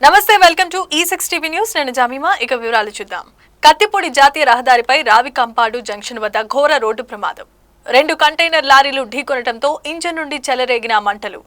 నమస్తే, welcome to E6 TV news. నేను Jemimah. ఇక వివరాలు చూద్దాం. కత్తిపూడి జాతీయ రహదారిపై రావికంపాడు జంక్షన్ వద్ద ఘోర రోడ్డు ప్రమాదం. 2 కంటైనర్ లారీలు ఢీకొనడంతో ఇంజన్ నుండి చెలరేగిన మంటలు.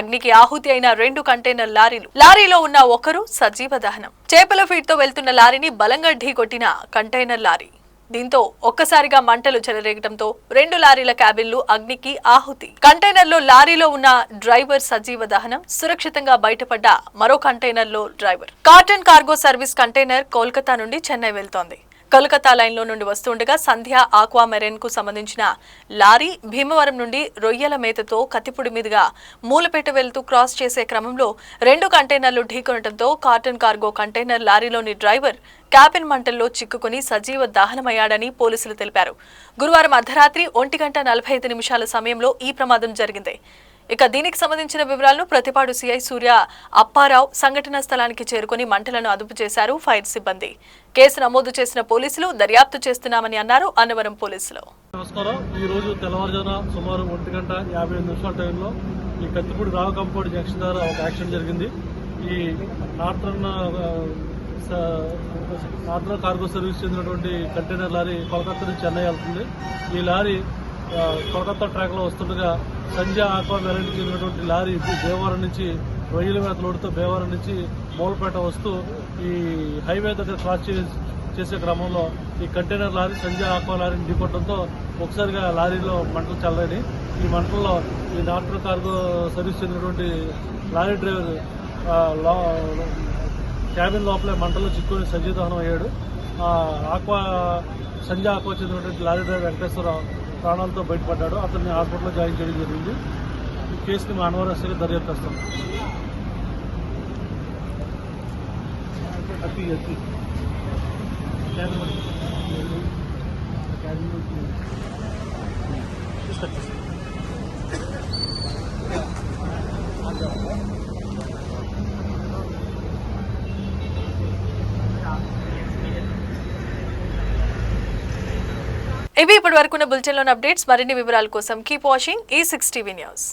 అగ్నికి ఆహుతి అయిన 2 కంటైనర్ లారీలు. లారీలో ఉన్న ఒకరు సజీవ దహనం. చేపల ఫీడ్తో వెళ్తున్న లారీని బలంగా ఢీకొట్టిన కంటైనర్ లారీ. దీంతో ఒక్కసారిగా మంటలు చెలరేగడంతో 2 లారీల క్యాబిన్లు అగ్నికి ఆహుతి. కంటైనర్లో లారీలో ఉన్న డ్రైవర్ సజీవ దహనం. సురక్షితంగా బయటపడ్డ మరో కంటైనర్లో driver. Cotton cargo service container Kolkata నుండి చెన్నై వెళ్తోంది. కోల్కతా లైన్లో నుండి వస్తుండగా సంధ్య ఆక్వా మెరైన్ కు సంబంధించిన లారీ భీమవరం నుండి రొయ్యల మేతతో కత్తిపూడి మీదుగా మూలపేట వెళ్తూ క్రాస్ చేసే క్రమంలో 2 కంటైనర్లు ఢీకొనడంతో కాటన్ కార్గో కంటైనర్ లారీలోని డ్రైవర్ క్యాబిన్ మంటల్లో చిక్కుకుని సజీవ దహనమయ్యాడని పోలీసులు తెలిపారు. గురువారం అర్ధరాత్రి 1:45 సమయంలో ఈ ప్రమాదం జరిగింది. ఇక దీనికి సంబంధించిన వివరాలను ప్రతిపాడు సిఐ సూర్య అప్పారావు సంఘటనా స్థలానికి చేరుకుని మంటలను అదుపు చేశారు ఫైర్ సిబ్బంది. కేసు నమోదు చేసిన పోలీసులు దర్యాప్తు చేస్తున్నామని అన్నారు అన్నవరం పోలీసులు. నమస్కారం. ఈ రోజు తెల్లవారుజామున సుమారు 1:55 టైంలో ఈ కత్తిపూడి రావికంపాడు జంక్షన్ ద్వారా ఒక యాక్సిడెంట్ జరిగింది. ఈ నార్థర్న్ కార్గో సర్వీస్ చెందినటువంటి కంటైనర్ లారీ కోల్కతా నుంచి చెన్నై వెళ్తుంది. ఈ లారీ కోల్కతా ట్రాక్ లో వస్తుండగా సంధ్య ఆక్వా మెరైన్ చెందినటువంటి లారీ భీమవరం నుంచి రొయ్యల మేత లోడుతో భీమవరం నుంచి మూలపేట వస్తూ ఈ హైవే దగ్గర క్రాస్ చేసే క్రమంలో ఈ కంటైనర్ లారీ సంధ్య ఆక్వా లారీని ఢీకొట్టడంతో ఒకసారిగా లారీలో మంటలు చల్లని. ఈ మంటల్లో ఈ నార్థర్న్ కార్గో సర్వీస్ చెందినటువంటి లారీ డ్రైవర్ క్యాబిన్ లోపలే మంటల్లో చిక్కుని సజీవ దహనం అయ్యాడు. సంధ్య ఆక్వా చెందినటువంటి లారీ డ్రైవర్ వెంకటేశ్వరరావు ప్రాణాలతో బయటపడ్డాడు. అతన్ని హాస్పిటల్లో జాయిన్ చేయడం జరిగింది. ఈ కేసుని మా అన్నవరం ఎస్ఐగా దర్యాప్తు చేస్తాం. ఇవి ఇప్పటి వరకున్న బులెటిన్లోని అప్డేట్స్. మరిన్ని వివరాల కోసం keep watching E6 TV news.